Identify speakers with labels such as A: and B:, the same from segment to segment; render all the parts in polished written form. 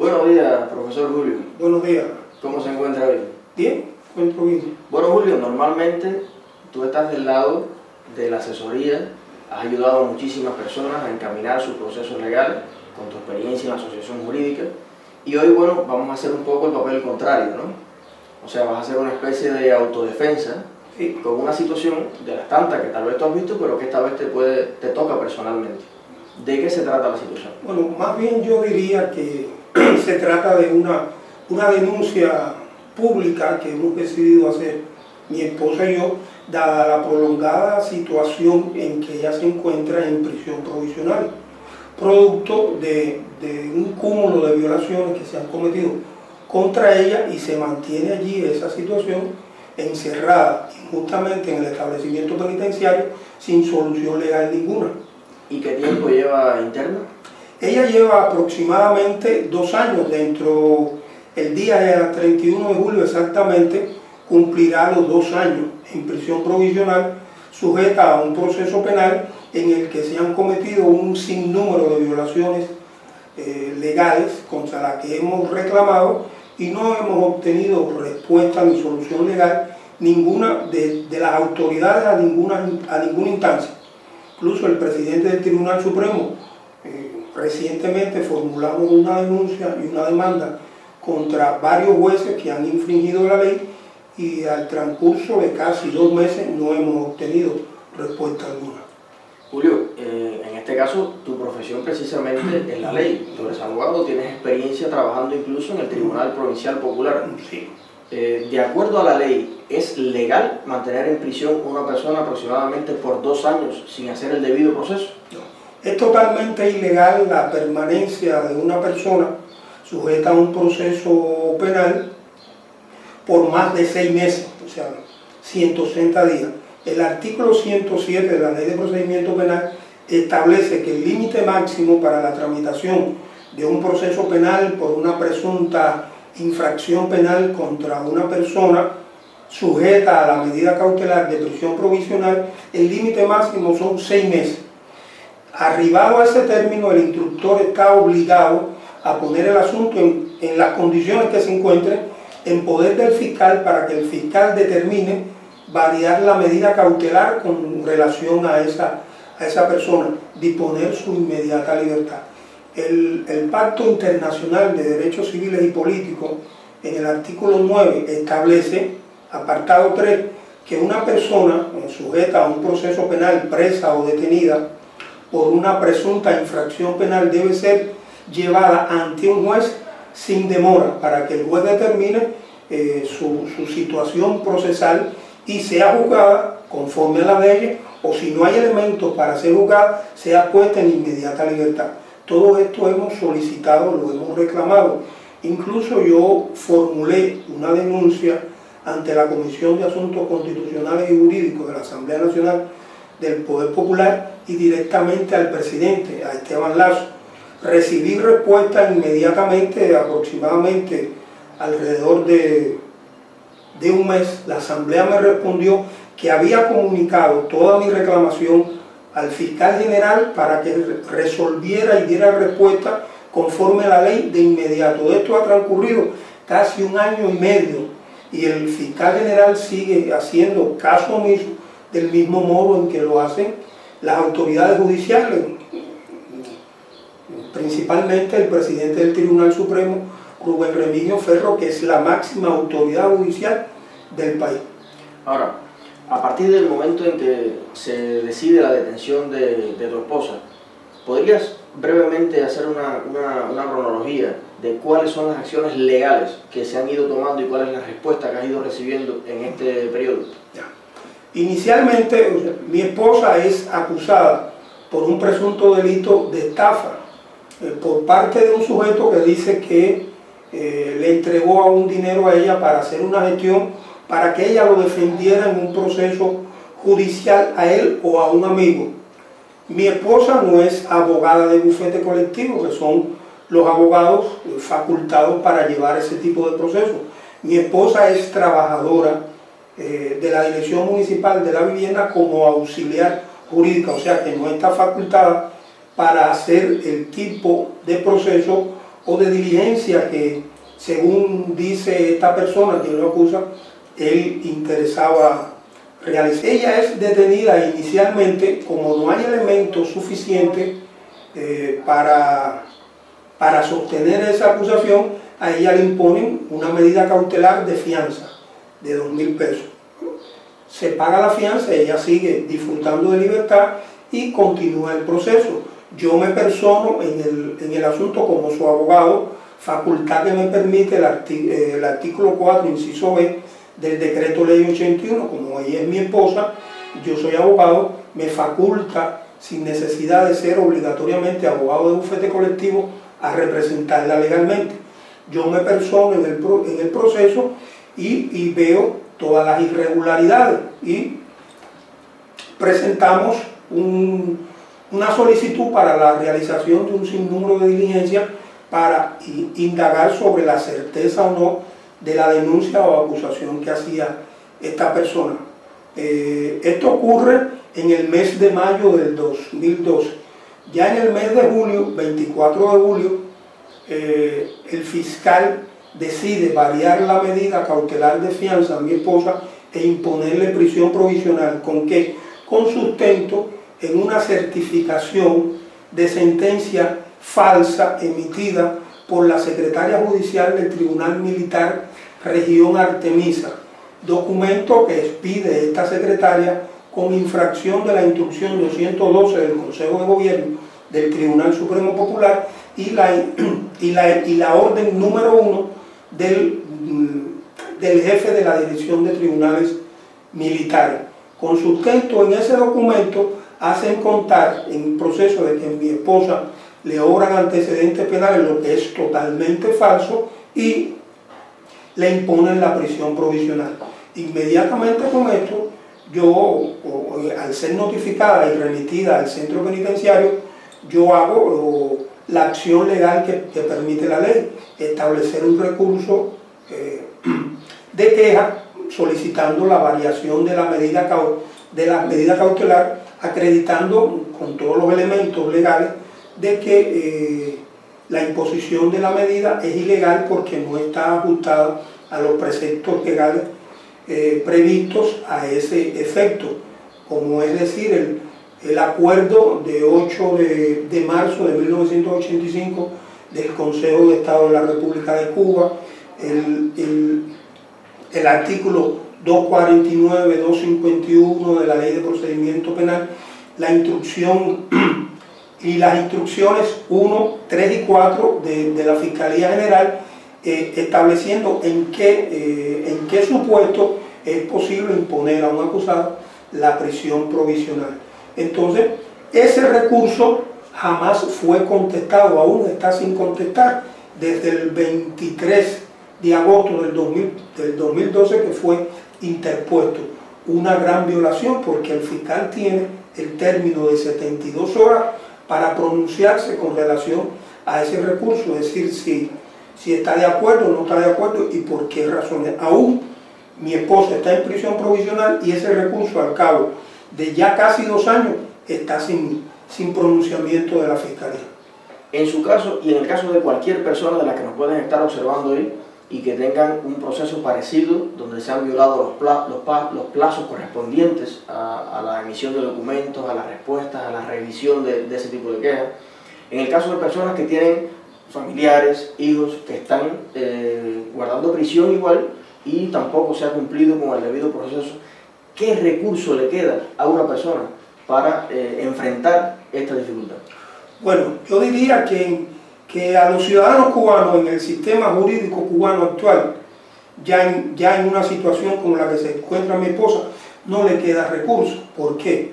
A: Buenos días, profesor Julio.
B: Buenos días.
A: ¿Cómo se encuentra hoy?
B: Bien, encuentro bien.
A: Bueno, Julio, normalmente tú estás del lado de la asesoría, has ayudado a muchísimas personas a encaminar sus procesos legales con tu experiencia en la asociación jurídica, y hoy, bueno, vamos a hacer un poco el papel contrario, ¿no? O sea, vas a hacer una especie de autodefensa,
B: Sí.
A: con una situación de las tantas que tal vez tú has visto, pero que esta vez te toca personalmente. ¿De qué se trata la situación?
B: Bueno, más bien yo diría que se trata de una denuncia pública que hemos decidido hacer mi esposa y yo, dada la prolongada situación en que ella se encuentra en prisión provisional, producto de un cúmulo de violaciones que se han cometido contra ella, y se mantiene allí esa situación encerrada injustamente en el establecimiento penitenciario sin solución legal ninguna.
A: ¿Y qué tiempo lleva interna?
B: Ella lleva aproximadamente 2 años. Dentro el día 31 de julio exactamente cumplirá los 2 años en prisión provisional, sujeta a un proceso penal en el que se han cometido un sinnúmero de violaciones legales contra las que hemos reclamado, y no hemos obtenido respuesta ni solución legal ninguna de las autoridades a ninguna instancia. Incluso el presidente del Tribunal Supremo, recientemente formulamos una denuncia y una demanda contra varios jueces que han infringido la ley, y al transcurso de casi 2 meses no hemos obtenido respuesta alguna.
A: Julio, en este caso tu profesión precisamente es la ley. Tú eres abogado, tienes experiencia trabajando incluso en el Tribunal Provincial Popular.
B: Sí.
A: De acuerdo a la ley, ¿es legal mantener en prisión a una persona aproximadamente por 2 años sin hacer el debido proceso?
B: No. Es totalmente ilegal la permanencia de una persona sujeta a un proceso penal por más de 6 meses, o sea, 160 días. El artículo 107 de la Ley de Procedimiento Penal establece que el límite máximo para la tramitación de un proceso penal por una presunta infracción penal contra una persona sujeta a la medida cautelar de prisión provisional, el límite máximo son 6 meses. Arribado a ese término, el instructor está obligado a poner el asunto en las condiciones que se encuentren en poder del fiscal, para que el fiscal determine variar la medida cautelar con relación a esa persona, disponer su inmediata libertad. El Pacto Internacional de Derechos Civiles y Políticos, en el artículo 9, establece, apartado 3, que una persona sujeta a un proceso penal, presa o detenida por una presunta infracción penal, debe ser llevada ante un juez sin demora, para que el juez determine su situación procesal y sea juzgada conforme a la ley, o si no hay elementos para ser juzgada, sea puesta en inmediata libertad. Todo esto hemos solicitado, lo hemos reclamado. Incluso yo formulé una denuncia ante la Comisión de Asuntos Constitucionales y Jurídicos de la Asamblea Nacional del Poder Popular y directamente al presidente, a Esteban Lazo. Recibí respuesta inmediatamente, aproximadamente alrededor de 1 mes. La Asamblea me respondió que había comunicado toda mi reclamación al fiscal general para que resolviera y diera respuesta conforme a la ley de inmediato. Esto ha transcurrido casi 1 año y medio y el fiscal general sigue haciendo caso omiso del mismo modo en que lo hacen las autoridades judiciales, principalmente el presidente del Tribunal Supremo, Rubén Remigio Ferro, que es la máxima autoridad judicial del país.
A: Ahora, a partir del momento en que se decide la detención de tu esposa, ¿podrías brevemente hacer una cronología de cuáles son las acciones legales que se han ido tomando y cuál es la respuesta que has ido recibiendo en este periodo?
B: Ya. Inicialmente, mi esposa es acusada por un presunto delito de estafa por parte de un sujeto que dice que le entregó un dinero a ella para hacer una gestión para que ella lo defendiera en un proceso judicial a él o a un amigo. Mi esposa no es abogada de bufete colectivo, que son los abogados facultados para llevar ese tipo de procesos. Mi esposa es trabajadora de la Dirección Municipal de la Vivienda como auxiliar jurídica, o sea que no está facultada para hacer el tipo de proceso o de diligencia que, según dice esta persona que lo acusa, él interesaba realizar. Ella es detenida inicialmente, como no hay elementos suficientes para sostener esa acusación. A ella le imponen una medida cautelar de fianza de 2.000 pesos. Se paga la fianza, ella sigue disfrutando de libertad y continúa el proceso. Yo me persono en el asunto como su abogado, facultad que me permite el artículo 4, inciso B, del decreto ley 81, como ella es mi esposa, yo soy abogado, me faculta, sin necesidad de ser obligatoriamente abogado de bufete colectivo, a representarla legalmente. Yo me persono en el proceso y veo todas las irregularidades y presentamos una solicitud para la realización de un sinnúmero de diligencias para indagar sobre la certeza o no de la denuncia o acusación que hacía esta persona. Esto ocurre en el mes de mayo del 2012. Ya en el mes de julio, 24 de julio, el fiscal decide variar la medida cautelar de fianza a mi esposa e imponerle prisión provisional. ¿Con qué? Con sustento en una certificación de sentencia falsa emitida por la secretaria judicial del Tribunal Militar Región Artemisa, documento que expide esta secretaria con infracción de la instrucción 212 del Consejo de Gobierno del Tribunal Supremo Popular y la orden número 1 del jefe de la Dirección de Tribunales Militares. Con sustento en ese documento hacen contar en el proceso de que a mi esposa le obran antecedentes penales, lo que es totalmente falso, y le imponen la prisión provisional. Inmediatamente con esto, yo, al ser notificada y remitida al centro penitenciario, yo hago la acción legal que permite la ley, establecer un recurso de queja solicitando la variación de la medida cautelar, acreditando con todos los elementos legales de que la imposición de la medida es ilegal porque no está ajustada a los preceptos legales previstos a ese efecto, como es decir, el acuerdo de 8 de marzo de 1985 del Consejo de Estado de la República de Cuba, el artículo 249, 251 de la Ley de Procedimiento Penal, la instrucción y las instrucciones 1, 3 y 4 de la Fiscalía General, estableciendo en qué supuesto es posible imponer a un acusado la prisión provisional. Entonces, ese recurso jamás fue contestado, aún está sin contestar, desde el 23 de agosto del 2012 que fue interpuesto. Una gran violación porque el fiscal tiene el término de 72 horas para pronunciarse con relación a ese recurso, es decir, si está de acuerdo o no está de acuerdo y por qué razones. Aún mi esposa está en prisión provisional y ese recurso al cabo de ya casi 2 años está sin pronunciamiento de la Fiscalía.
A: En su caso y en el caso de cualquier persona de la que nos pueden estar observando hoy y que tengan un proceso parecido donde se han violado los plazos correspondientes a la emisión de documentos, a las respuestas, a la revisión de ese tipo de quejas, en el caso de personas que tienen familiares, hijos que están guardando prisión igual y tampoco se ha cumplido con el debido proceso, ¿qué recurso le queda a una persona para enfrentar esta dificultad?
B: Bueno, yo diría que a los ciudadanos cubanos en el sistema jurídico cubano actual, ya en una situación como la que se encuentra mi esposa, no le queda recurso. ¿Por qué?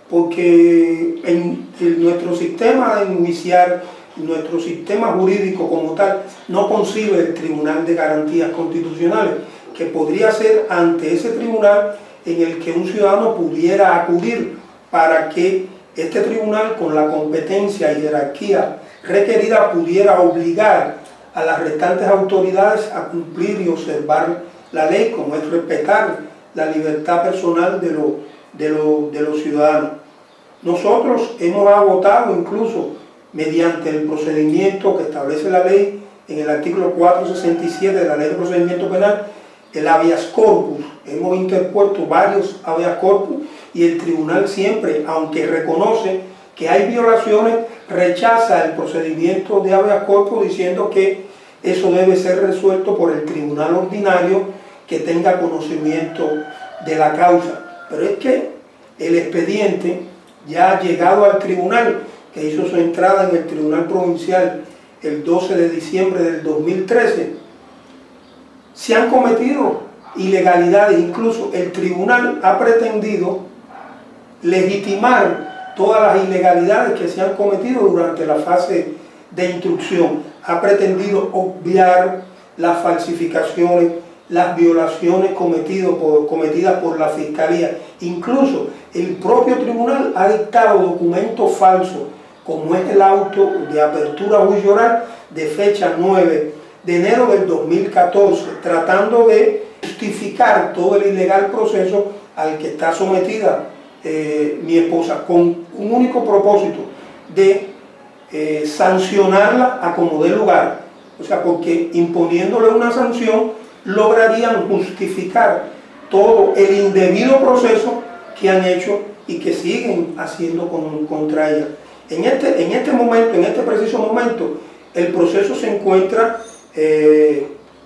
B: Porque en nuestro sistema enjuiciar, nuestro sistema jurídico como tal, no concibe el Tribunal de Garantías Constitucionales, que podría ser ante ese tribunal en el que un ciudadano pudiera acudir para que este tribunal, con la competencia y jerarquía requerida, pudiera obligar a las restantes autoridades a cumplir y observar la ley, como es respetar la libertad personal de los ciudadanos. Nosotros hemos agotado incluso mediante el procedimiento que establece la ley en el artículo 467 de la Ley de Procedimiento Penal, el habeas corpus. Hemos interpuesto varios habeas corpus y el tribunal siempre, aunque reconoce que hay violaciones, rechaza el procedimiento de habeas corpus diciendo que eso debe ser resuelto por el tribunal ordinario que tenga conocimiento de la causa. Pero es que el expediente ya ha llegado al tribunal, que hizo su entrada en el Tribunal Provincial el 12 de diciembre del 2013, se han cometido ilegalidades. Incluso el tribunal ha pretendido legitimar todas las ilegalidades que se han cometido durante la fase de instrucción. Ha pretendido obviar las falsificaciones, las violaciones cometidas por la Fiscalía. Incluso el propio tribunal ha dictado documentos falsos, como es el auto de apertura a juicio oral de fecha 9 de enero del 2014, tratando de justificar todo el ilegal proceso al que está sometida mi esposa, con un único propósito de sancionarla a como dé lugar. O sea, porque imponiéndole una sanción lograrían justificar todo el indebido proceso que han hecho y que siguen haciendo contra ella. En este preciso momento, el proceso se encuentra,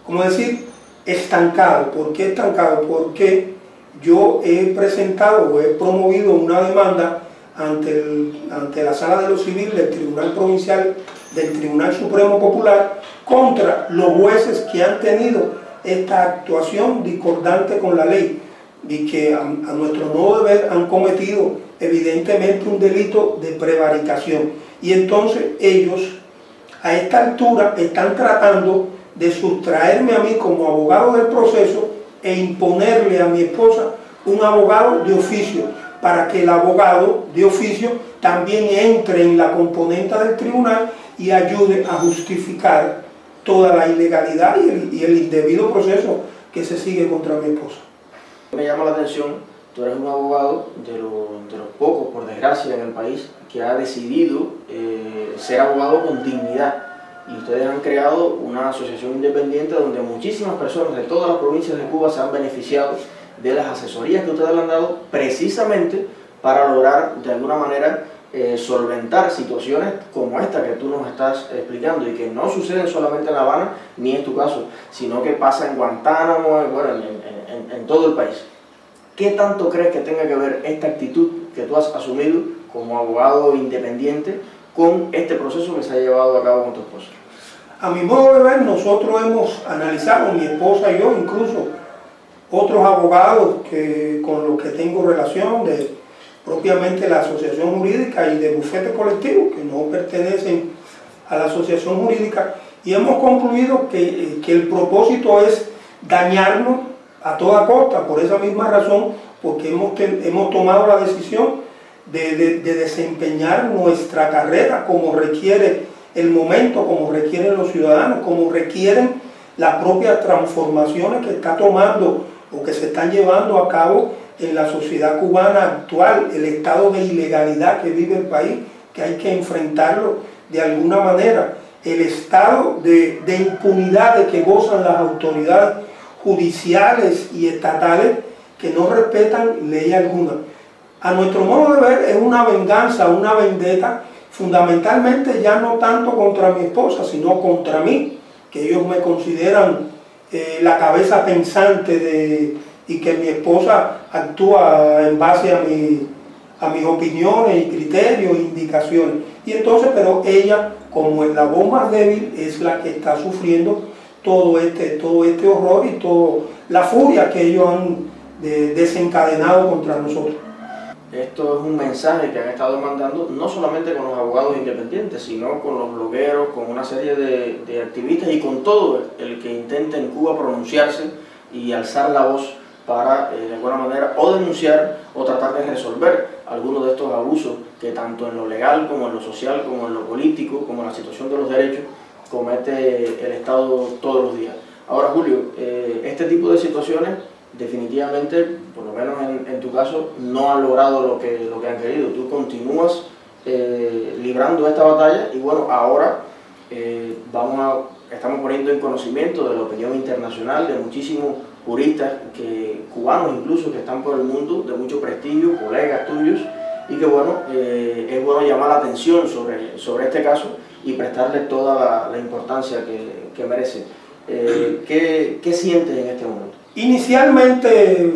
B: ¿cómo decir?, estancado. ¿Por qué estancado? Porque yo he presentado o he promovido una demanda ante la Sala de lo Civil del Tribunal Provincial, del Tribunal Supremo Popular, contra los jueces que han tenido esta actuación discordante con la ley y que a nuestro modo de ver han cometido evidentemente un delito de prevaricación. Y entonces ellos a esta altura están tratando de sustraerme a mí como abogado del proceso e imponerle a mi esposa un abogado de oficio, para que el abogado de oficio también entre en la componente del tribunal y ayude a justificar toda la ilegalidad y el indebido proceso que se sigue contra mi esposa.
A: Me llama la atención, tú eres un abogado de los pocos, por desgracia, en el país que ha decidido ser abogado con dignidad. Y ustedes han creado una asociación independiente donde muchísimas personas de todas las provincias de Cuba se han beneficiado de las asesorías que ustedes le han dado precisamente para lograr de alguna manera solventar situaciones como esta que tú nos estás explicando y que no suceden solamente en La Habana, ni en tu caso, sino que pasa en Guantánamo, bueno, en todo el país. ¿Qué tanto crees que tenga que ver esta actitud que tú has asumido como abogado independiente con este proceso que se ha llevado a cabo con tu esposa?
B: A mi modo de ver, nosotros hemos analizado, mi esposa y yo, incluso otros abogados con los que tengo relación, propiamente la asociación jurídica y de bufete colectivo, que no pertenecen a la asociación jurídica, y hemos concluido que el propósito es dañarnos a toda costa. Por esa misma razón, porque hemos tomado la decisión de desempeñar nuestra carrera como requiere el momento, como requieren los ciudadanos, como requieren las propias transformaciones que está tomando o que se están llevando a cabo en la sociedad cubana actual, el estado de ilegalidad que vive el país, que hay que enfrentarlo de alguna manera, el estado de impunidad de que gozan las autoridades judiciales y estatales que no respetan ley alguna. A nuestro modo de ver es una venganza, una vendetta, fundamentalmente ya no tanto contra mi esposa, sino contra mí, que ellos me consideran la cabeza pensante y que mi esposa actúa en base a mis opiniones y criterios e indicaciones. Y entonces, pero ella, como es la voz más débil, es la que está sufriendo todo este horror y toda la furia que ellos han desencadenado contra nosotros.
A: Esto es un mensaje que han estado mandando no solamente con los abogados independientes, sino con los blogueros, con una serie de activistas y con todo el que intenta en Cuba pronunciarse y alzar la voz para, de alguna manera, o denunciar o tratar de resolver algunos de estos abusos que tanto en lo legal como en lo social, como en lo político, como en la situación de los derechos, comete el Estado todos los días. Ahora, Julio, este tipo de situaciones definitivamente, por lo menos en tu caso, no han logrado lo que han querido. Tú continúas librando esta batalla y bueno, ahora estamos poniendo en conocimiento de la opinión internacional de muchísimos juristas cubanos incluso que están por el mundo, de mucho prestigio, colegas tuyos, y que bueno, es bueno llamar la atención sobre este caso y prestarle toda la importancia que merece. ¿Qué sientes en este momento?
B: Inicialmente,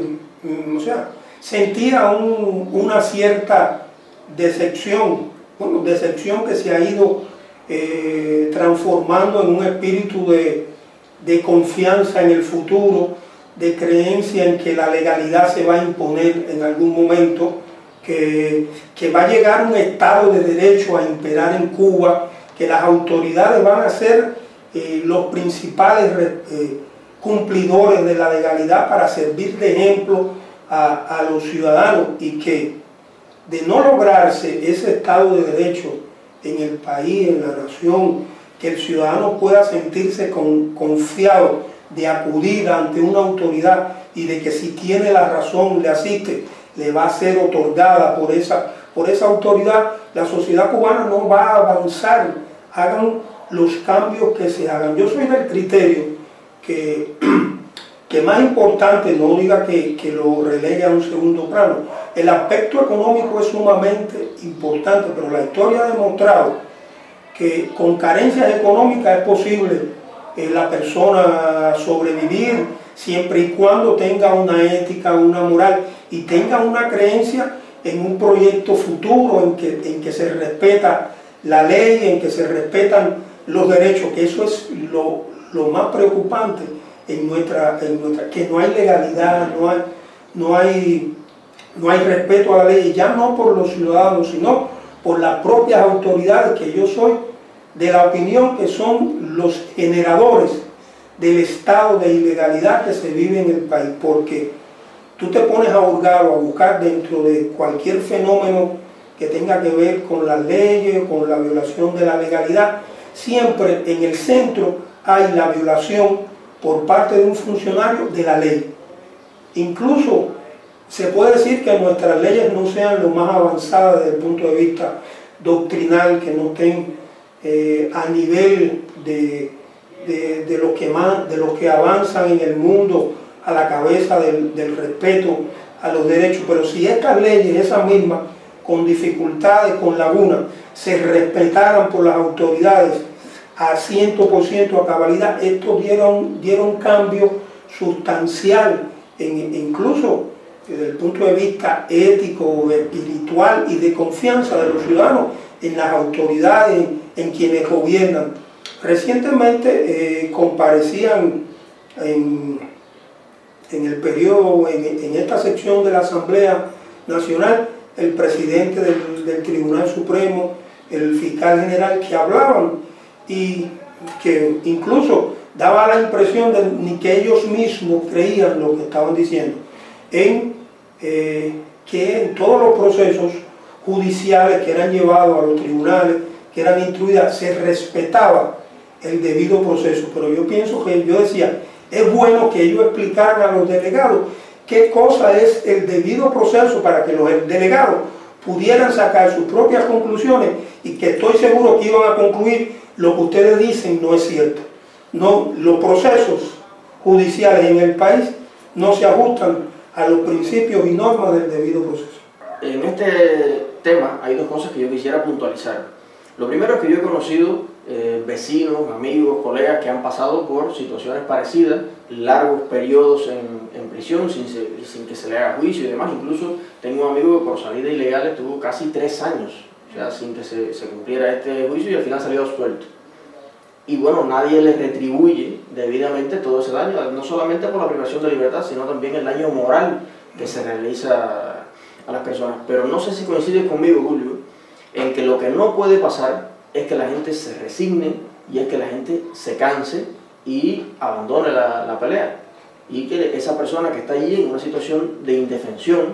B: o sea, sentía una cierta decepción, bueno, decepción que se ha ido transformando en un espíritu de confianza en el futuro, de creencia en que la legalidad se va a imponer en algún momento, que va a llegar un Estado de Derecho a imperar en Cuba, que las autoridades van a ser los principales cumplidores de la legalidad para servir de ejemplo a los ciudadanos, y que de no lograrse ese Estado de Derecho en el país, en la nación, que el ciudadano pueda sentirse confiado de acudir ante una autoridad y de que si tiene la razón le asiste, le va a ser otorgada por esa autoridad, la sociedad cubana no va a avanzar, hagan los cambios que se hagan. Yo soy del criterio que más importante, no diga que lo relegue a un segundo plano, el aspecto económico es sumamente importante, pero la historia ha demostrado que con carencias económicas es posible la persona sobrevivir siempre y cuando tenga una ética, una moral y tenga una creencia en un proyecto futuro en que se respeta la ley, en que se respetan los derechos, que eso es lo más preocupante en nuestra que no hay legalidad, no hay respeto a la ley, ya no por los ciudadanos, sino por las propias autoridades, que yo soy de la opinión que son los generadores del estado de ilegalidad que se vive en el país, porque tú te pones a hurgar o a buscar dentro de cualquier fenómeno que tenga que ver con las leyes, con la violación de la legalidad, siempre en el centro hay la violación por parte de un funcionario de la ley. Incluso se puede decir que nuestras leyes no sean lo más avanzadas desde el punto de vista doctrinal, que no estén a nivel de los que avanzan en el mundo a la cabeza del respeto a los derechos, pero si estas leyes, esas mismas, con dificultades, con lagunas, se respetaran por las autoridades a 100% a cabalidad, esto diera un cambio sustancial, incluso desde el punto de vista ético, espiritual y de confianza de los ciudadanos en las autoridades, en quienes gobiernan. Recientemente comparecían en el periodo, en esta sección de la Asamblea Nacional, el presidente del Tribunal Supremo, el fiscal general, que hablaban y que incluso daba la impresión de ni que ellos mismos creían lo que estaban diciendo, que en todos los procesos judiciales que eran llevados a los tribunales, que eran instruidas, se respetaba el debido proceso. Pero yo pienso que, yo decía, es bueno que ellos explicaran a los delegados qué cosa es el debido proceso para que los delegados pudieran sacar sus propias conclusiones, y que estoy seguro que iban a concluir lo que ustedes dicen no es cierto. No, los procesos judiciales en el país no se ajustan a los principios y normas del debido proceso.
A: En este tema hay dos cosas que yo quisiera puntualizar. Lo primero es que yo he conocido vecinos, amigos, colegas que han pasado por situaciones parecidas, largos periodos en prisión sin que se le haga juicio y demás. Incluso tengo un amigo que por salida ilegal estuvo casi 3 años, o sea, sin que se cumpliera este juicio, y al final salió suelto. Y bueno, nadie le retribuye debidamente todo ese daño, no solamente por la privación de libertad, sino también el daño moral que se realiza a las personas. Pero no sé si coincides conmigo, Julio, en que lo que no puede pasar es que la gente se resigne, y es que la gente se canse y abandone la pelea, y que esa persona que está allí en una situación de indefensión,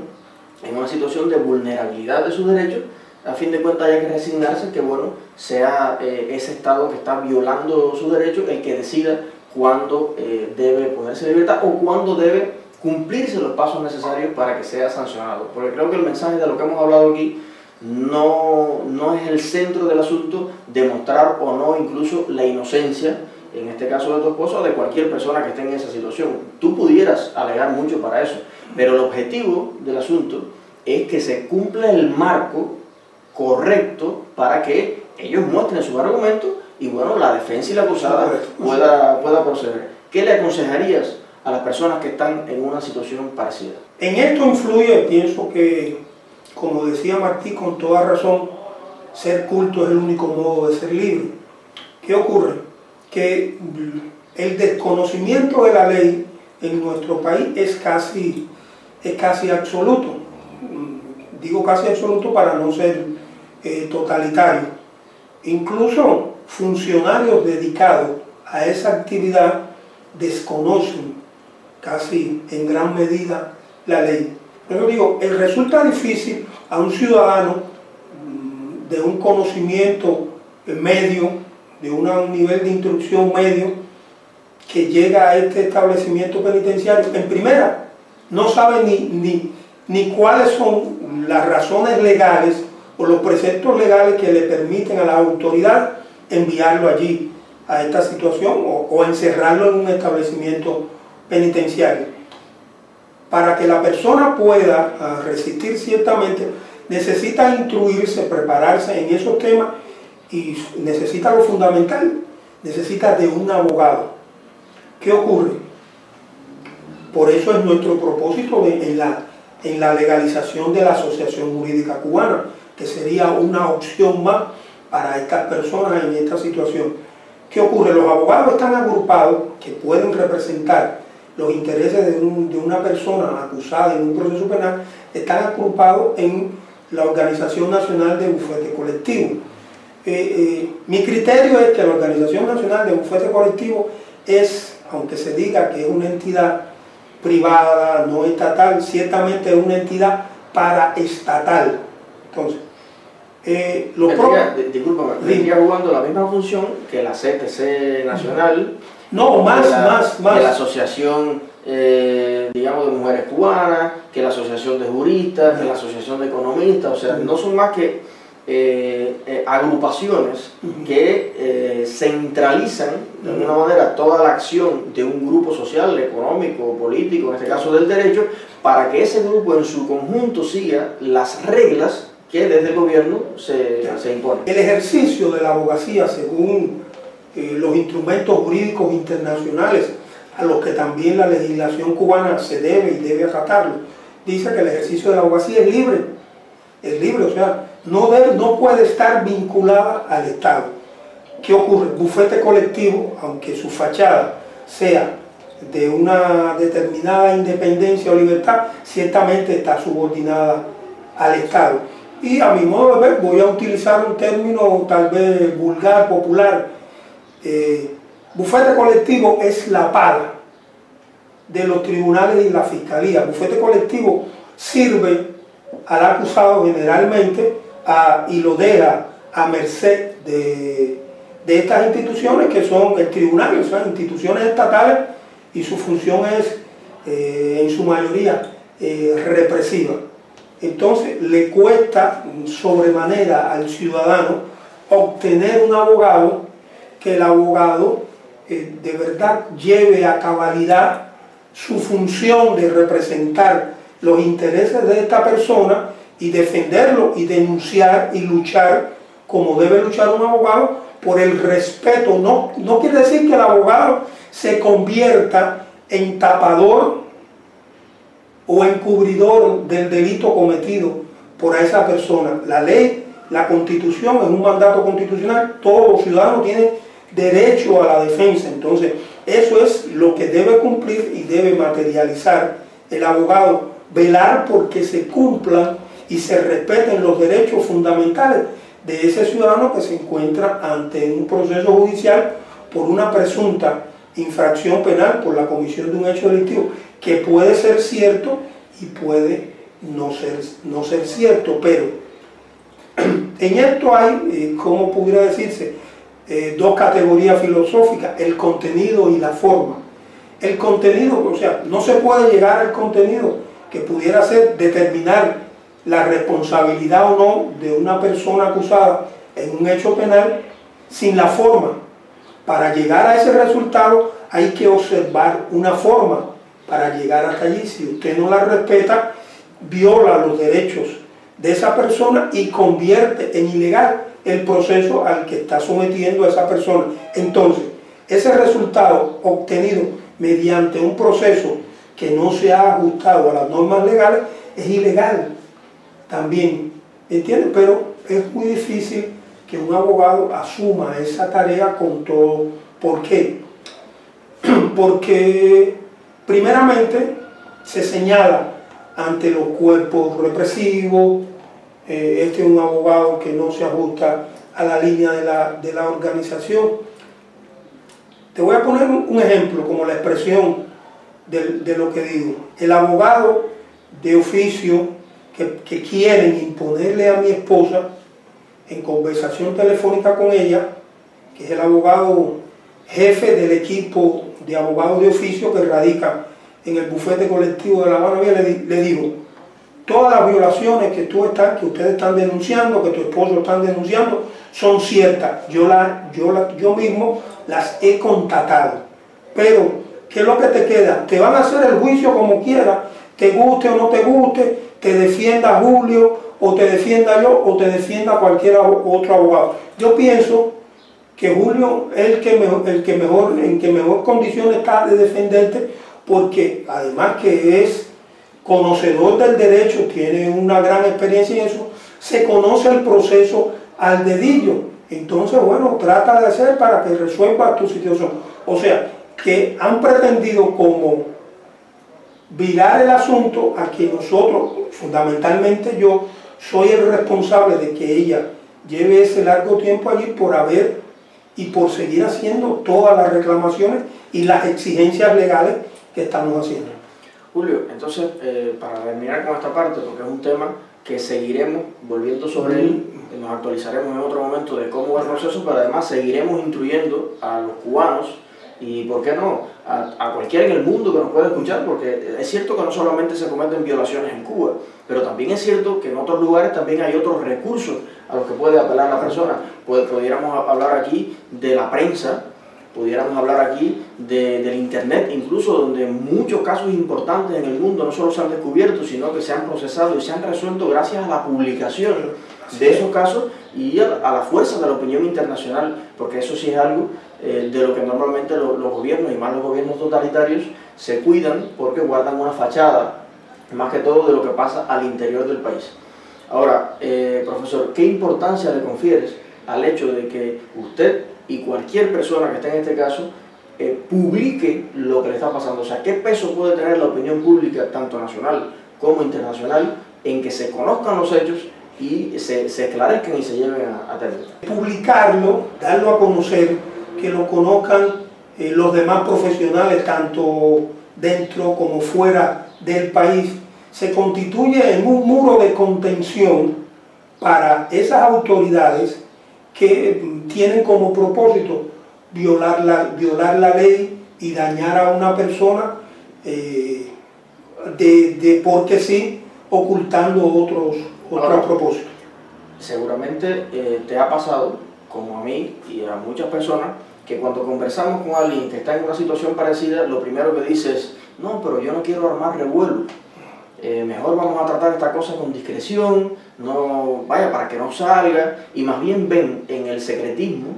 A: en una situación de vulnerabilidad de sus derechos, a fin de cuentas haya que resignarse, que bueno, sea ese Estado que está violando sus derechos el que decida cuándo debe ponerse en libertad o cuándo debe cumplirse los pasos necesarios para que sea sancionado. Porque creo que el mensaje de lo que hemos hablado aquí no es el centro del asunto demostrar o no incluso la inocencia, en este caso de tu esposo, o de cualquier persona que esté en esa situación. Tú pudieras alegar mucho para eso, pero el objetivo del asunto es que se cumpla el marco correcto para que ellos muestren sus argumentos y bueno, la defensa y la acusada pueda proceder. ¿Qué le aconsejarías a las personas que están en una situación parecida?
B: En esto influye, pienso que, como decía Martí con toda razón, ser culto es el único modo de ser libre. ¿Qué ocurre? Que el desconocimiento de la ley en nuestro país es casi absoluto. Digo casi absoluto para no ser totalitario. Incluso funcionarios dedicados a esa actividad desconocen casi en gran medida la ley. Pero digo, resulta difícil a un ciudadano de un conocimiento medio, de un nivel de instrucción medio, que llega a este establecimiento penitenciario, en primera, no sabe ni cuáles son las razones legales o los preceptos legales que le permiten a la autoridad enviarlo allí, a esta situación, o encerrarlo en un establecimiento penitenciario. Para que la persona pueda resistir ciertamente, necesita instruirse, prepararse en esos temas y necesita lo fundamental, necesita de un abogado. ¿Qué ocurre? Por eso es nuestro propósito en la legalización de la Asociación Jurídica Cubana, que sería una opción más para estas personas en esta situación. ¿Qué ocurre? Los abogados están agrupados, que pueden representar los intereses de una persona acusada en un proceso penal, están agrupados en la Organización Nacional de Bufete Colectivo. Mi criterio es que la Organización Nacional de Bufete Colectivo es, aunque se diga que es una entidad privada, no estatal, ciertamente es una entidad paraestatal. Entonces,
A: discúlpame, vendría jugando la misma función que la CTC Nacional,
B: no, más.
A: que la Asociación digamos de Mujeres Cubanas, que la Asociación de Juristas, que la Asociación de Economistas, o sea, no son más que agrupaciones que centralizan de alguna manera toda la acción de un grupo social, económico, político, en este caso del derecho, para que ese grupo en su conjunto siga las reglas que desde el gobierno se imponen.
B: El ejercicio de la abogacía según los instrumentos jurídicos internacionales a los que también la legislación cubana se debe y debe acatarlo, dice que el ejercicio de la abogacía es libre, o sea, no puede estar vinculada al Estado. ¿Qué ocurre? Bufete colectivo, aunque su fachada sea de una determinada independencia o libertad, ciertamente está subordinada al Estado. Y a mi modo de ver, voy a utilizar un término tal vez vulgar, popular. Bufete colectivo es la pala de los tribunales y la fiscalía. Bufete colectivo sirve al acusado generalmente y lo deja a merced de estas instituciones que son el tribunal, o sea, instituciones estatales, y su función es en su mayoría represiva. Entonces le cuesta sobremanera al ciudadano obtener un abogado, que el abogado de verdad lleve a cabalidad su función de representar los intereses de esta persona y defenderlo y denunciar y luchar como debe luchar un abogado por el respeto. No quiere decir que el abogado se convierta en tapador o encubridor del delito cometido por esa persona. La ley, la Constitución, es un mandato constitucional, todos los ciudadanos tienen derecho a la defensa. Entonces, eso es lo que debe cumplir y debe materializar el abogado, velar porque se cumplan y se respeten los derechos fundamentales de ese ciudadano que se encuentra ante un proceso judicial por una presunta infracción penal, por la comisión de un hecho delictivo, que puede ser cierto y puede no ser cierto, pero en esto hay, ¿cómo pudiera decirse?, dos categorías filosóficas, el contenido y la forma. El contenido, o sea, no se puede llegar al contenido que pudiera ser determinar la responsabilidad o no de una persona acusada en un hecho penal sin la forma. Para llegar a ese resultado hay que observar una forma para llegar hasta allí. Si usted no la respeta, viola los derechos de esa persona y convierte en ilegal el proceso al que está sometiendo a esa persona. Entonces, ese resultado obtenido mediante un proceso que no se ha ajustado a las normas legales es ilegal también, ¿entiendes? Pero es muy difícil que un abogado asuma esa tarea con todo. ¿Por qué? Porque primeramente se señala ante los cuerpos represivos, este es un abogado que no se ajusta a la línea de la organización. Te voy a poner un ejemplo como la expresión de lo que digo. El abogado de oficio que quieren imponerle a mi esposa en conversación telefónica con ella, que es el abogado jefe del equipo de abogados de oficio que radica en el bufete colectivo de La Habana Vieja, le digo, todas las violaciones que ustedes están denunciando, que tu esposo están denunciando, son ciertas. Yo mismo las he constatado. Pero, ¿qué es lo que te queda? Te van a hacer el juicio como quiera, te guste o no te guste, te defienda Julio, o te defienda yo, o te defienda cualquier otro abogado. Yo pienso que Julio es el que mejor condición está de defenderte, porque además que es conocedor del derecho, tiene una gran experiencia en eso, se conoce el proceso al dedillo. Entonces, bueno, trata de hacer para que resuelva tu situación. O sea, que han pretendido como virar el asunto a que nosotros, fundamentalmente yo, soy el responsable de que ella lleve ese largo tiempo allí por haber y por seguir haciendo todas las reclamaciones y las exigencias legales que estamos haciendo.
A: Julio, entonces, para terminar con esta parte, porque es un tema que seguiremos volviendo sobre él, nos actualizaremos en otro momento de cómo va el proceso, pero además seguiremos instruyendo a los cubanos y, ¿por qué no?, a cualquiera en el mundo que nos pueda escuchar, porque es cierto que no solamente se cometen violaciones en Cuba, pero también es cierto que en otros lugares también hay otros recursos a los que puede apelar la persona. Pudiéramos hablar aquí de la prensa, pudiéramos hablar aquí del internet, incluso donde muchos casos importantes en el mundo no solo se han descubierto, sino que se han procesado y se han resuelto gracias a la publicación de esos casos y a la fuerza de la opinión internacional, porque eso sí es algo de lo que normalmente los gobiernos, y más los gobiernos totalitarios, se cuidan porque guardan una fachada, más que todo de lo que pasa al interior del país. Ahora, profesor, ¿qué importancia le confieres al hecho de que usted y cualquier persona que esté en este caso publique lo que le está pasando? O sea, ¿qué peso puede tener la opinión pública, tanto nacional como internacional, en que se conozcan los hechos y se esclarezcan y se lleven a término?
B: Publicarlo, darlo a conocer, que lo conozcan los demás profesionales, tanto dentro como fuera del país, se constituye en un muro de contención para esas autoridades que tienen como propósito violar la ley y dañar a una persona porque sí, ocultando otros propósitos.
A: Seguramente te ha pasado, como a mí y a muchas personas, que cuando conversamos con alguien que está en una situación parecida, lo primero que dice es, no, pero yo no quiero armar revuelo, mejor vamos a tratar esta cosa con discreción, no vaya para que no salga, y más bien ven en el secretismo,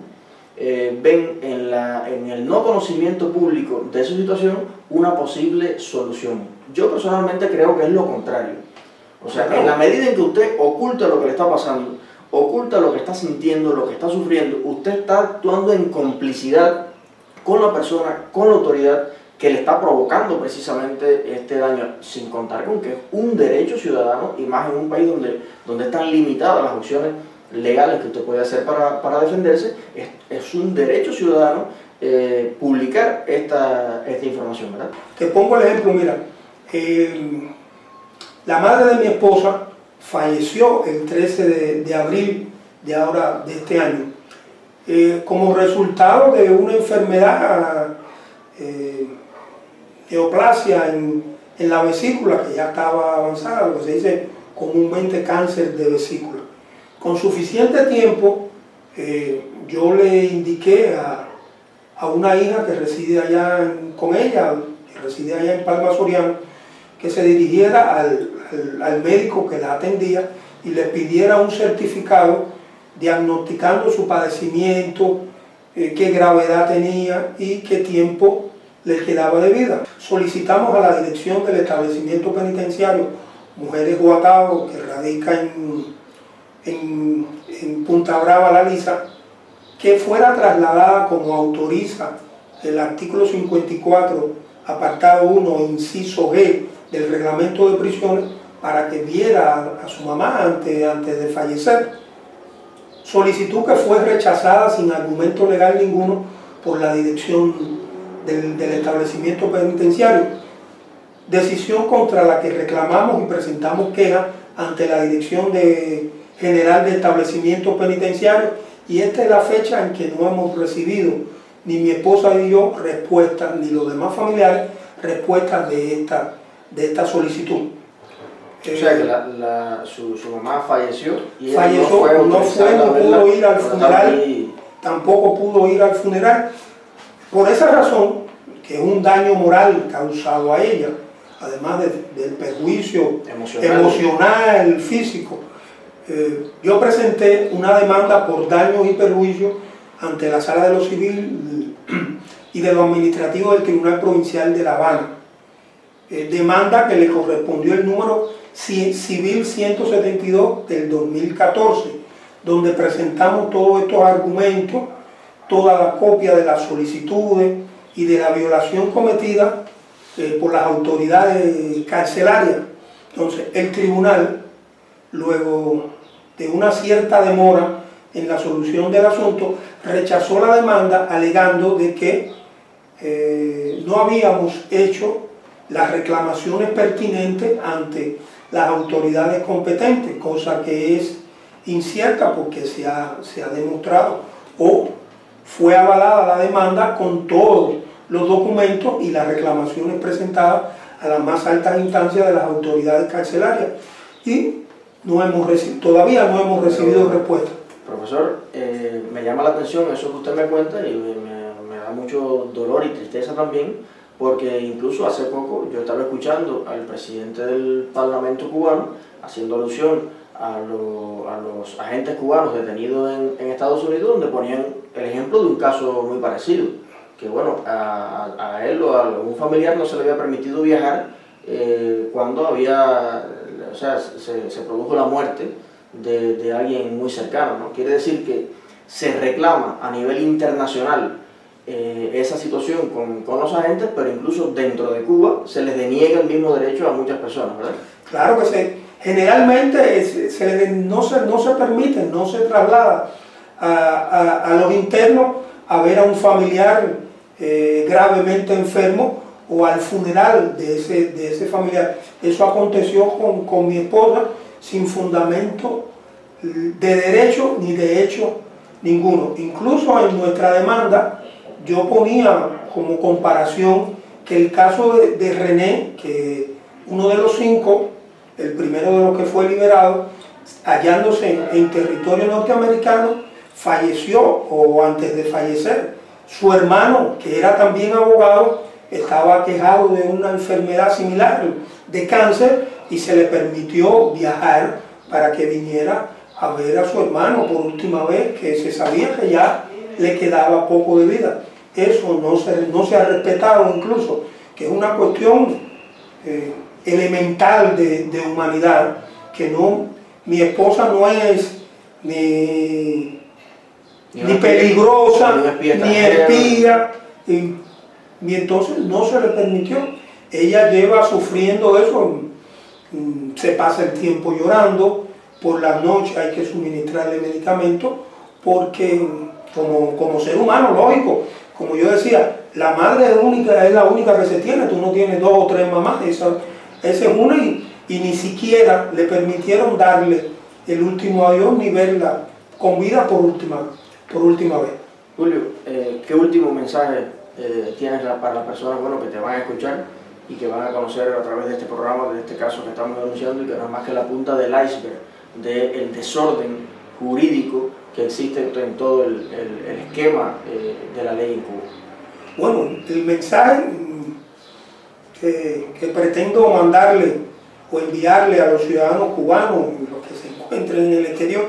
A: ven en el no conocimiento público de su situación una posible solución. Yo personalmente creo que es lo contrario. O sea, en la medida en que usted oculta lo que le está pasando, oculta lo que está sintiendo, lo que está sufriendo, usted está actuando en complicidad con la persona, con la autoridad que le está provocando precisamente este daño, sin contar con que es un derecho ciudadano, y más en un país donde están limitadas las opciones legales que usted puede hacer para defenderse. Es un derecho ciudadano publicar esta información, ¿verdad?
B: Te pongo el ejemplo, mira, la madre de mi esposa falleció el 13 de abril de este año, como resultado de una enfermedad, neoplasia en la vesícula, que ya estaba avanzada, lo que se dice comúnmente cáncer de vesícula. Con suficiente tiempo, yo le indiqué a una hija que reside allá con ella, que reside allá en Palma Soriano, que se dirigiera al médico que la atendía y le pidiera un certificado diagnosticando su padecimiento, qué gravedad tenía y qué tiempo le quedaba de vida. Solicitamos a la dirección del establecimiento penitenciario Mujeres Guatao, que radica en Punta Brava, La Lisa, que fuera trasladada como autoriza el artículo 54, apartado 1, inciso G del reglamento de prisiones, para que viera a su mamá antes de fallecer. Solicitud que fue rechazada sin argumento legal ninguno por la dirección del establecimiento penitenciario. Decisión contra la que reclamamos y presentamos queja ante la Dirección General de Establecimientos Penitenciarios, y esta es la fecha en que no hemos recibido, ni mi esposa y yo, respuestas, ni los demás familiares, respuestas de esta solicitud.
A: O sea que su mamá falleció y
B: falleció, no pudo ir al funeral, tampoco pudo ir al funeral. Por esa razón, que es un daño moral causado a ella, además del perjuicio emocional, físico, yo presenté una demanda por daños y perjuicios ante la Sala de lo Civil y de lo Administrativo del Tribunal Provincial de La Habana. Demanda que le correspondió el número Civil 172 del 2014, donde presentamos todos estos argumentos, toda la copia de las solicitudes y de la violación cometida por las autoridades carcelarias. Entonces, el tribunal, luego de una cierta demora en la solución del asunto, rechazó la demanda alegando de que no habíamos hecho las reclamaciones pertinentes ante las autoridades competentes, cosa que es incierta porque se ha demostrado o fue avalada la demanda con todos los documentos y las reclamaciones presentadas a las más altas instancias de las autoridades carcelarias, y todavía no hemos recibido respuesta.
A: Profesor, me llama la atención eso que usted me cuenta y me da mucho dolor y tristeza también, porque incluso hace poco yo estaba escuchando al presidente del Parlamento cubano haciendo alusión a los agentes cubanos detenidos en Estados Unidos, donde ponían el ejemplo de un caso muy parecido, que bueno, a él o a algún familiar no se le había permitido viajar cuando se produjo la muerte de alguien muy cercano, ¿no? Quiere decir que se reclama a nivel internacional esa situación con los agentes, pero incluso dentro de Cuba se les deniega el mismo derecho a muchas personas, ¿verdad?
B: Claro que generalmente no se permite, no se traslada a los internos a ver a un familiar gravemente enfermo o al funeral de ese familiar. Eso aconteció con mi esposa sin fundamento de derecho ni de hecho ninguno. Incluso en nuestra demanda yo ponía como comparación que el caso de René, que uno de los 5, el primero de los que fue liberado, hallándose en territorio norteamericano, falleció o antes de fallecer. Su hermano, que era también abogado, estaba aquejado de una enfermedad similar, de cáncer, y se le permitió viajar para que viniera a ver a su hermano por última vez, que se sabía que ya le quedaba poco de vida. Eso no se ha respetado incluso, que es una cuestión elemental de humanidad, que mi esposa no es ni peligrosa, ni espía, y entonces no se le permitió. Ella lleva sufriendo eso, se pasa el tiempo llorando, por la noche hay que suministrarle medicamentos, porque como ser humano, lógico, como yo decía, la madre es la única que se tiene, tú no tienes 2 o 3 mamás, esa es una, y ni siquiera le permitieron darle el último adiós ni verla con vida por última vez.
A: Julio, ¿qué último mensaje tienes para las personas que te van a escuchar y que van a conocer a través de este programa, de este caso que estamos denunciando, y que no es más que la punta del iceberg del desorden jurídico que existe en todo el esquema de la ley en Cuba.
B: Bueno, el mensaje que pretendo mandarle o enviarle a los ciudadanos cubanos, los que se encuentren en el exterior,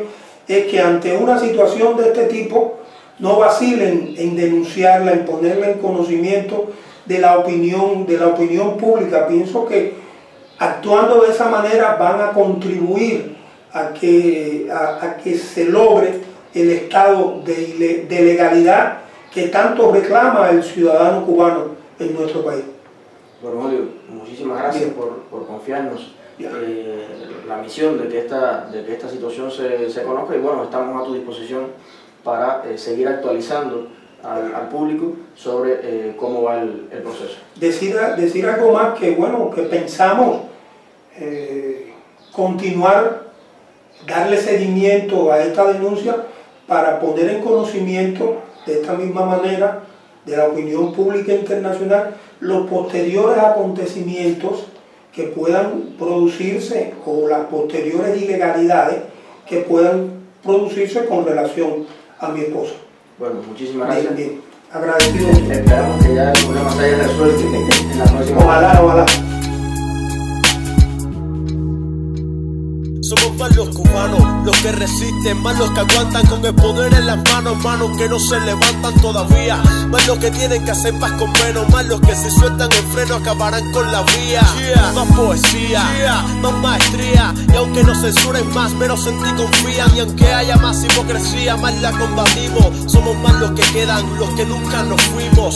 B: es que ante una situación de este tipo no vacilen en denunciarla, en ponerla en conocimiento de la opinión pública. Pienso que actuando de esa manera van a contribuir a que se logre el estado de legalidad que tanto reclama el ciudadano cubano en nuestro país.
A: Bueno, Julio, muchísimas gracias por confiarnos la misión de que esta situación se conozca, y bueno, estamos a tu disposición para seguir actualizando al público sobre cómo va el proceso.
B: Decir algo más, que bueno, que pensamos continuar, darle seguimiento a esta denuncia para poner en conocimiento de esta misma manera de la opinión pública internacional los posteriores acontecimientos que puedan producirse o las posteriores ilegalidades que puedan producirse con relación a mi esposa.
A: Bueno, muchísimas gracias.
B: Bien. Agradecido.
A: Esperamos que ya el problema se haya resuelto en la próxima.
B: Ojalá.
C: Somos más los cubanos, los que resisten, más los que aguantan con el poder en las manos, manos que no se levantan todavía, más los que tienen que hacer más con menos, más los que si sueltan el freno acabarán con la vía. Más poesía, más maestría, y aunque nos censuren más, menos en ti confían, y aunque haya más hipocresía, más la combatimos. Somos más los que quedan, los que nunca nos fuimos.